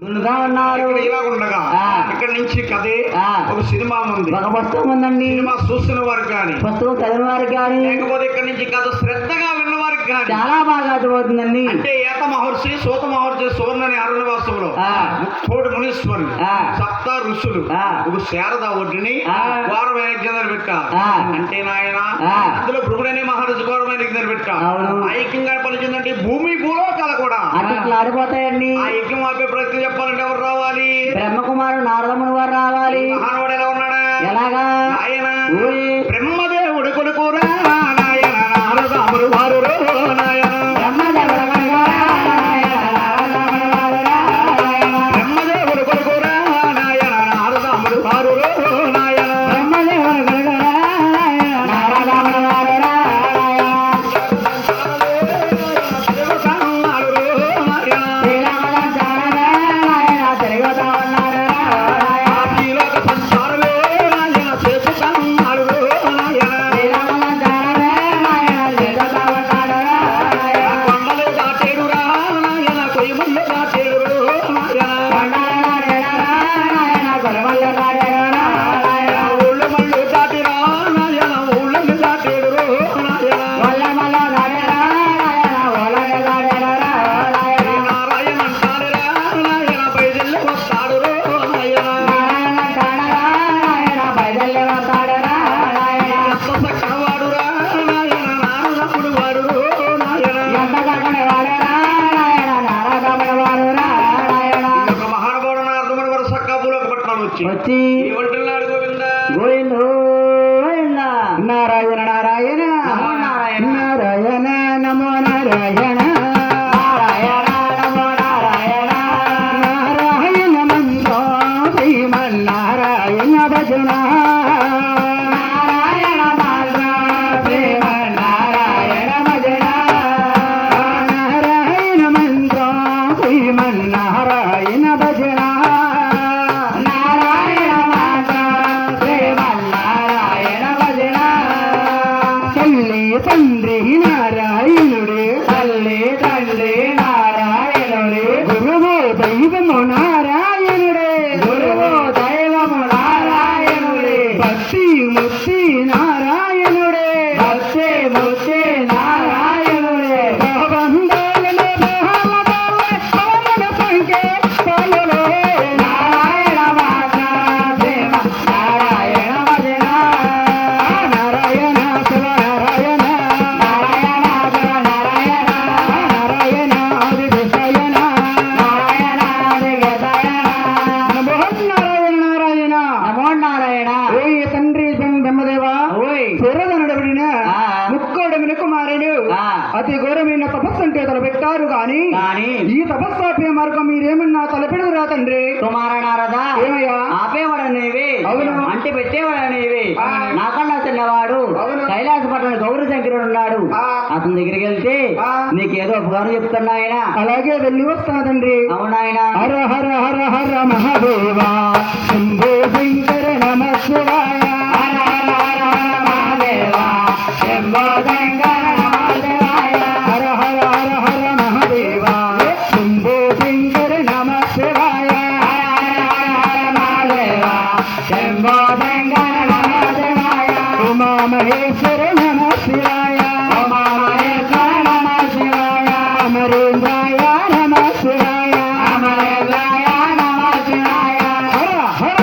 ఉన్నారు. ఇలా ఉండగా ఇక్కడ నుంచి కథే ఒక సినిమా ఉంది, ఒక పుస్తకం ఉందండి. సినిమా చూసిన వారికి కానీ, పుస్తకం చదివిన వారికి కానీ, లేకపోతే ఇక్కడ నుంచి కథ శ్రద్ధగా విన్న వారికి కానీ చాలా బాగా అర్థమవుతుందండి. అంటే ఏత మహర్షి, సూత మహర్షి, సువర్ణని అరణ్యవాసంలో ముక్కోటి మునీశ్వరులు, సప్త ఋషులు, ఒక శారద ఒడ్డుని ఘోరమైన యజ్ఞాలు పెట్టారు. అంటే నాయన అందులో భృగుడనే మహర్షి ఘోరమైన యజ్ఞాలు పెట్టారు. ఆ యజ్ఞంగా పలిచిందంటే భూమి భూలోకాలు కూడా అట్లా ఆడిపోతాయండి. ఆ యజ్ఞం ఆపే ప్రయత్నం చెప్పాలంటే ఎవరు రావాలి? బ్రహ్మకుమారుడు నారదముని వారు రావాలి. మహానుడు ఎలా ఉన్నాడా? ఎలాగా? ఆయన బ్రహ్మదేవుడు కొడుకురా నాయన, నారదముడు వారు నాయన, బ్రహ్మదేవుడు కొడుకురా నాయన, నారదముడు వారు నాయన, వచ్చి ఏమంటున్నాడు? గోవిందా గోవిందో నారాయణ నారాయణ నారాయణ నారాయణ నమో నారాయణ నారాయణ నమో నారాయణ నారాయణ మంత్రో శ్రీమన్నారాయణ భజన నారాయణ మంత్రో శ్రీమన్నారాయణ భజన నారాయణ మంత్రో శ్రీమన్నారాయణ భజన తండ్రి నారాయణుడే, తల్లి తండ్రి నారాయణుడే, గురువు దైవము నారాయణుడే, గురువు దైవము నారాయణుడే, భక్తి ముక్తి నారాయణుడే, భక్తి ముక్తి నారాయణుడే, భవందాలను భవమదాల భవన పంకే పలులో నారాయణ మాత దేవ నారాయణ భజన నారాయణ శివ అతి ఘోరమైన తపస్సు అంటే తలపెట్టారు గాని ఈ తపస్సాపే మార్గం మీరేమన్నా తలపెడదురా తండ్రి? కుమారనారదా ఏమయ్యా ఆపేవాడనేవి? అవును. అంటే పెట్టేవాడనేవి? నాకన్నా చిన్నవాడు కైలాసపట్నం గౌరీ శంకరుడు ఉన్నాడు, అతని దగ్గరికి వెళ్తే నీకేదో ఉపకారం చెప్తున్నా ఆయన. అలాగే వెళ్ళి వస్తున్నా తండ్రి. అవునాయన. హర హర హర హర మహాదేవా శంభో శంకర నమ శివాయ, హర హర హర హర మహాదేవా శంభో శంకర మహేశ్వర నమ శివాయ, మహేశ్వర నమ శివాయ, అమరేంద్రాయ నమ శివాయ, అమరేంద్రాయ నమ శివాయ, హర హర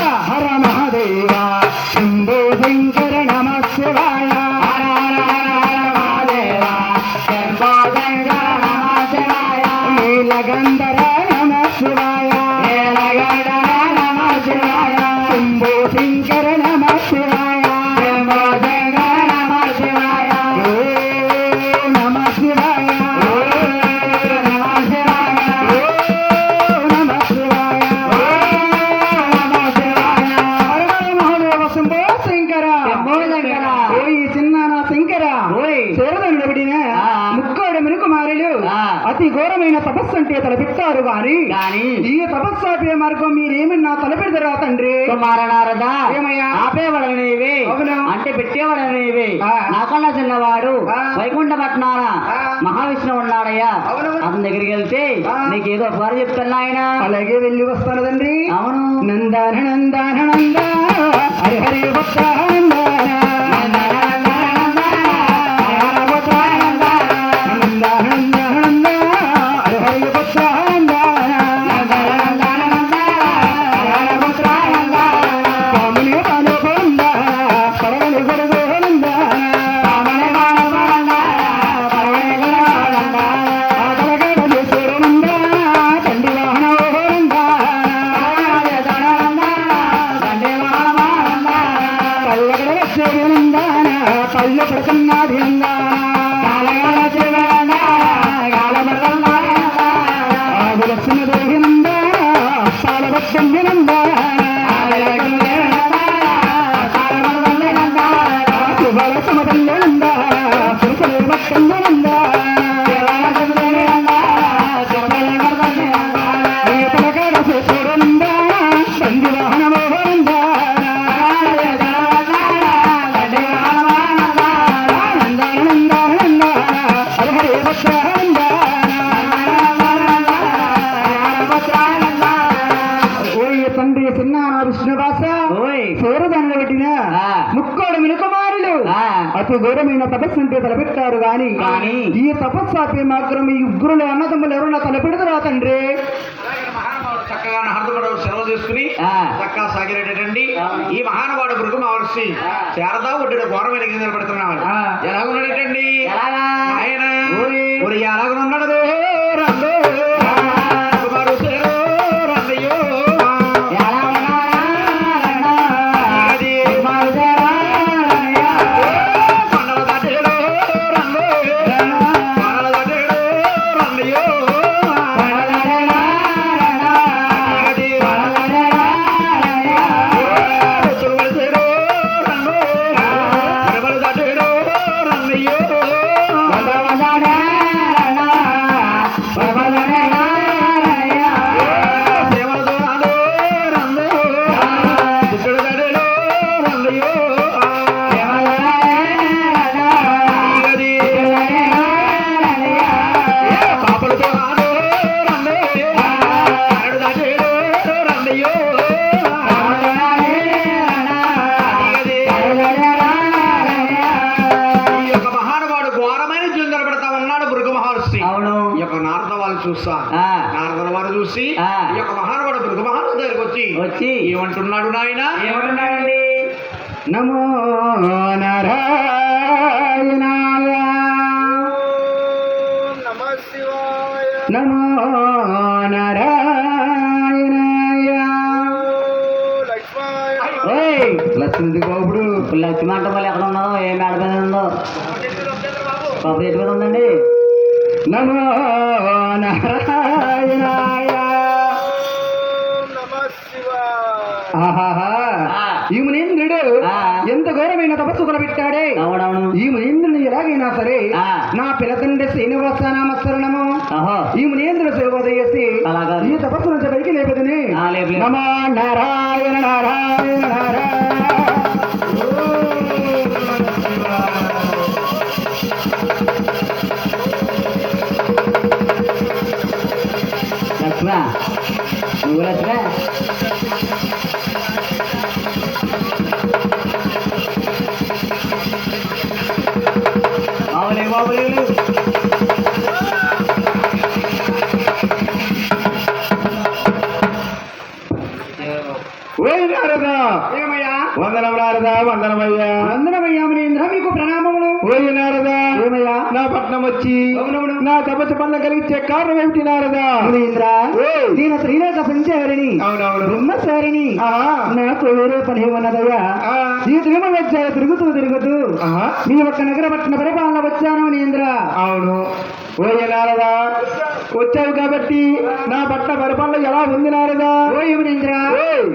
తపస్సాపే మార్గం మీరేమన్నా తలపెడతారా తండ్రి? కుమారనారద ఏమయ్యా? ఆపేవాడనేవి అవును. అంటే పెట్టేవాడనేవి ఆ. నాకన్నా చిన్నవాడు ఆ. వైకుంఠ పట్నాన ఆ. మహావిష్ణువు ఉన్నాడయ్యా అవునవును. అతని దగ్గరికి వెళ్తే ఆ. నీకేదో వారు చెప్తున్నా ఆయన అలాగే వెళ్ళి వస్తాను తండ్రి. అవును నందన నందన నంద హరి హరి భక్త నందన నందన నందన నంద హరి హరి భక్త కాముని బాలు బంద పరవని గొడుగు నంద ఆకలగడ చేసేరు నంద తండ్రి వాహన నంద కళ్ళగడ వచ్చేరు నందాన కళ్ళు పడుతున్నది ఆగులక్షణ దేవి నంద పాలభక్షణ్య నంద శుభల సమతల్య నంద పురుషుల భక్షణ్య నంద పలకాడ చేసేరు నంద తండ్రి వాహన నంద తండ్రి చిన్నాన విష్ణుదాస ఓయ్ సూరదాన్ని పెట్టిన ఆ. ముక్కోడు మినుకుమారులు ఆ. అతి ఘోరమైన తపస్సు అంటే తలపెట్టారు గాని కానీ ఈ తపస్సాపే మాత్రం ఈ ఉగ్రులు అన్నదమ్ములు ఎవరన్నా తలపెడతారా తండ్రి? మహానుభావుడు చక్కగా హర్దపడవు సెలవు తీసుకుని ఆ. చక్కగా సాగిరేటండి ఈ మహానుభావుడు భృగు మహర్షి శారదా ఒడ్డు ఘోరమైన కింద పెడుతున్నాడు ఆ. ఎలాగున్నాడటండి ఎలాగా ఆయన ఓయ్. ఒరి ఎలాగున్నాడు రండు కుమారు సేరు రండయ్యో అది కొండల దాటేడు రండు కొండల దాటేడు రండయ్యో అది రుచులు కలిసేడు రండు కడవలు దాటేడు రండయ్యో సేవల దూరాలు రండు దుడ్డు దాటేడు రండయ్యో అది పాపలు దూరాలు రండు కరడు దాటేడు రండయ్యో అది ఈ యొక్క మహానుభావుడు ఘోరమైన జీవనం నిలబెడతా ఉన్నాడు భృగు మహర్షి అవును ఈ యొక్క నారద వాళ్ళు చూస్తా ఆ. నారద వారు చూసి ఆ. ఈ యొక్క మహానుభావుడు భృగు మహర్షి దగ్గరికి వచ్చి వచ్చి ఏమంటున్నాడు నాయన ఏమంటున్నాడండి నమో నారాయణాయ నమో నారాయణాయ. ఓయ్ లక్ష్మీ బాబుడు లక్ష్మి అంటే మళ్ళీ ఎక్కడ ఉన్నదో ఏ మేడ మీద ఉందో పాప ఎటు మీద ఉందండి నమో నారాయణాయ. ఆహాహా. ఆ. ఈ మునీంద్రుడు ఆ. ఎంత ఘోరమైన తపస్సు తలపెట్టాడే. అవునవును ఈ మునీంద్రుని ఎలాగైనా సరే ఆ. నా పిలతండ్రి శ్రీనివాస నామస్మరణము ఓహో ఈ మునీంద్రుడు సేవ చేసి అలాగా. ఈ తపస్సు నుంచి పైకి లేపదని ఆ, లేపు, లేపు. నమో నారాయణ నారాయణ నారాయణ. లక్ష్మా నువ్వు లక్ష్మా బాబులే బాబులే ఓయ్ నారదా ఏమయ్యా వందనం నారదా వందనమయ్యా. వందనమయ్యా మునీంద్ర మీకు ప్రణామములు. ఓయ్ నారదా ఏమయ్యా నా పట్నం వచ్చి నా తపస్సు పనులు కలిగించే కారణం ఏమిటి నారదా? మునీంద్ర నేను త్రిలోక సంచారిని అవునవును బ్రహ్మచారిని నాకు వేరే పని ఉన్నదయ్యా. ఈ త్రిమ వచ్చా తిరుగుతూ మీ ఒక్క నగర పట్టణ పరిపాలన వచ్చాను మునీంద్ర. అవును ఓయ్ నారదా వచ్చావు కాబట్టి నా పట్టణ పరిపాలన ఎలా ఉంది నారదా? ఓయ్ మునీంద్ర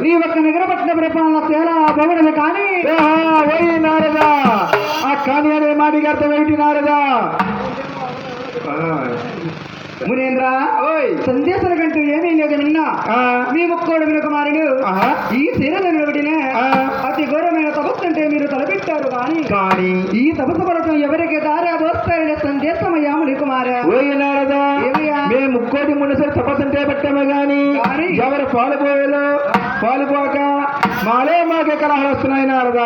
నీ ఒక్క నగర పట్టణ పరిపాలన చాలా బాగున్నది కానీ ఓయ్ నారదా ఆ కానీ అనే మాటకి అర్థం ఏమిటి నారదా? మునేంద్ర ఓయ్ సందేశం కంటూ ఏమీ లేదు విన్నా మీ ముక్కోడు విన కుమారుడు ఈ శరీరం అతి ఘోరమైన తపస్సు అంటే మీరు తలపెట్టారు కానీ ఈ తపస్సు ఫలితం ఎవరికి దారి దోస్తారనే సందేశమయ్యా ముని కుమార మేము ముక్కోటి మునిసరి తపస్సు అంటే పెట్టాము గాని ఎవరు పాలుపోక మాలే మాకే కలహాలు వస్తున్నాయి నారదా.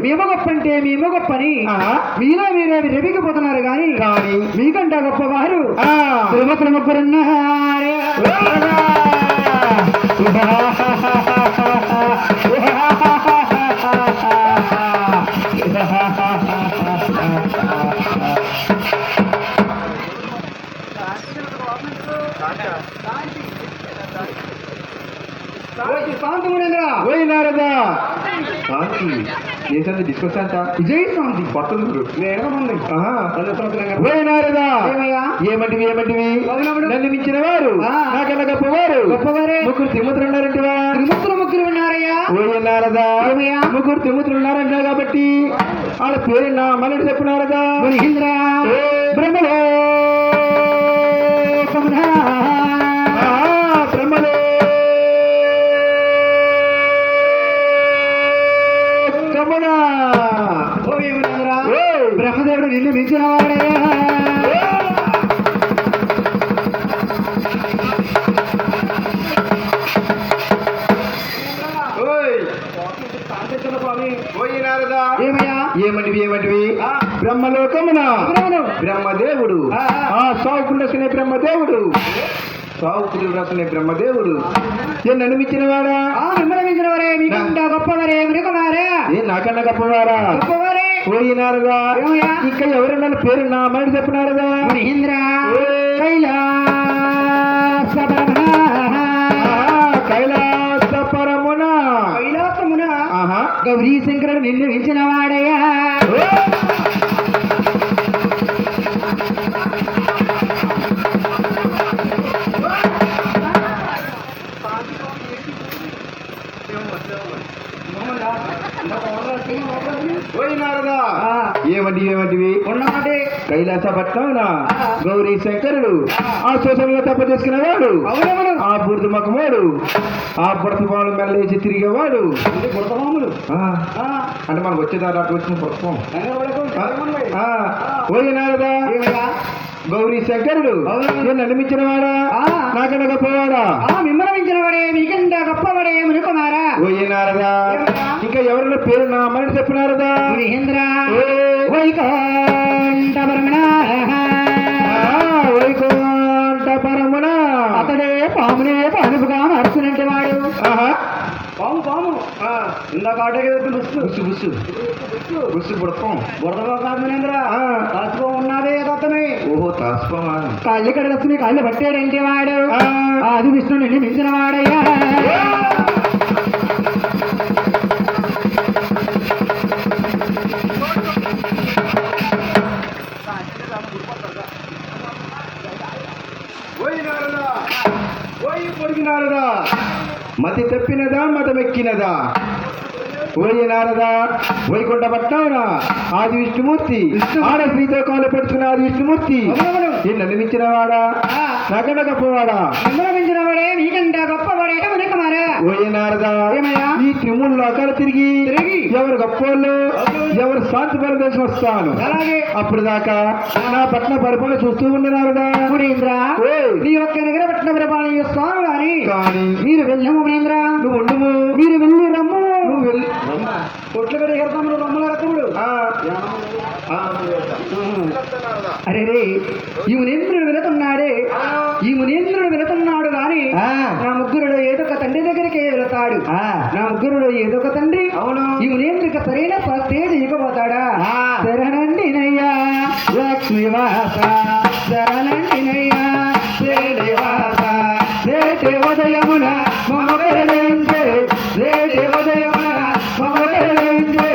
మేము గొప్ప అంటే మేము గొప్పని మీలో మీరే రెబికిపోతున్నారు కానీ మీకంట గొప్పవారు తిరుమతులు ముగ్గురున్నారు. డిస్కస్ అంట విజయ్ శాంతి పట్టులు ఏమంటివి నన్ను మించిన వారు నాకన్నా గొప్పవారే ముగ్గురు తిమ్మతులు ఉన్నారంటవా ముగ్గురు ఉన్నారయ్యా నారదా ముగ్గురు తిమ్మతులు ఉన్నారంట కాబట్టి వాళ్ళ పేరు నా మళ్ళీ చెప్పు నారదా బ్రహ్మలో బ్రహ్మలో బ్రహ్మదేవుడు నిన్ను మించిన వాడే ఏమంటివి బ్రహ్మలోకమున బ్రహ్మదేవుడు సావుకుడు బ్రహ్మదేవుడు బ్రహ్మదేవుడు నన్ను మించిన వాడా మిమ్మల్ని మించిన వారే మీకంటే గొప్పవారే మునికుమారే నాకన్నా గొప్పవారా పోయినారుగా ఇంకా ఎవరు నన్ను పేరు నా మాట చెప్పినారుగా మహేంద్ర కైలాసపరమున గౌరీ శంకరుడు నిన్ను మించిన వాడయ్యా ఏమంటివి ఉన్నమాటే కైలాసపట్నం గౌరీ శంకరుడు ఆ శోషంలో తప్ప చేసుకునేవాడు ఆ బురద మకమాడు ఆ బుడత పాములు మెల్లేసి తిరిగేవాడు బుడతమాములు అంటే మనకు వచ్చేదారు అటు వచ్చిన పుస్తకం పోయినారదా గౌరీ శంకరుడు నన్ను మించిన వాడా నాకన్నా గొప్పవాడా మిమ్మల్ని మించిన వాడే మీకంటే గొప్పవాడే మునికుమారా పోయినారదా ఇంకా ఎవరైనా పేరు నా అమ్మని చెప్పినారదా మహేంద్ర వైకుంఠపరమున అతడే పామునే పానుపుగా మార్చినట్టు వాడు పాము ఇందాక బుస్సు పుడతాం బురదలో కాదు మనేంద్ర తాసుకో ఉన్నదే దత్తమే ఓహో తాసుకోమా కాళ్ళు ఇక్కడ వస్తుంది కాళ్ళు పట్టాడంటే వాడు అది విష్ణు నిన్ను మించిన వాడయ్యా పొడిగినారదా మతి తప్పినదా మతమెక్కినదా పోయినారదా వైకుంఠపట్నం ఆది విష్ణుమూర్తి ఆడ శ్రీతో కాలు పెట్టుకున్న ఆది విష్ణుమూర్తి నన్ను మించిన వాడా నాకన్నా గొప్పవాడా మించిన వాడే నీకంటే గొప్పవాడే మునికుమారా పోయినారదా ఈ త్రిమూడు లోకాలు తిరిగి ఎవరు గొప్పవాళ్ళు ఎవరు శాంతి పరదేశం వస్తాను అప్పుడు దాకా నా పట్న పరిపాలన చూస్తూ ఉండేనారదా నీ ఒక్క నగర పట్న పరిపాలన చేస్తాను కానీ మీరు వెళ్ళము మహేంద్ర నువ్వు ఉండము మీరు వెళ్ళి రమ్ము నువ్వు వెళ్ళి కొట్లు కడి ఎడతాము రమ్మల రకముడు అరే రే ఈ మునేంద్రుడు వెళుతున్నాడే ఈ మునేంద్రుడు వెళుతున్నాడు గాని నా ముగ్గురుడు ఏదో ఒక తండ్రి దగ్గరికి వెళతాడు నా ముగ్గురుడు ఏదో ఒక తండ్రి అవును ఈ మునేంద్రుడికి సరైన స్టేజ్ ఇకపోతాడా శరణండినయ్యా లక్ష్మీవాస శరణండినయ్యా శ్రీనివాస రేటే ఉదయమున మమకరించే రేటే ఉదయమున మమకరించే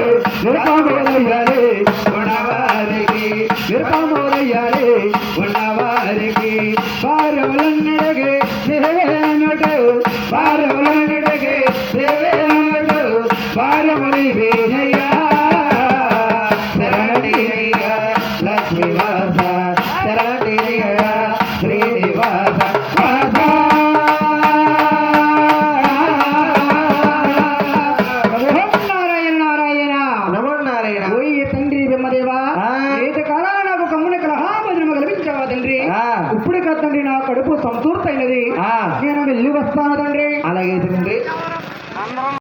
నిర్పమోరయ్యారే ఉన్నవారికి నిర్పమోరయ్యారే ఉన్నవారికి భారములన్నడగే దేవేనుడు భారములన్నడగే దేవేనుడు భారముని వేనయ్యా శరణినయ్యా లక్ష్మీవాస శరణినయ్యా తండ్రి. అలాగే తండ్రి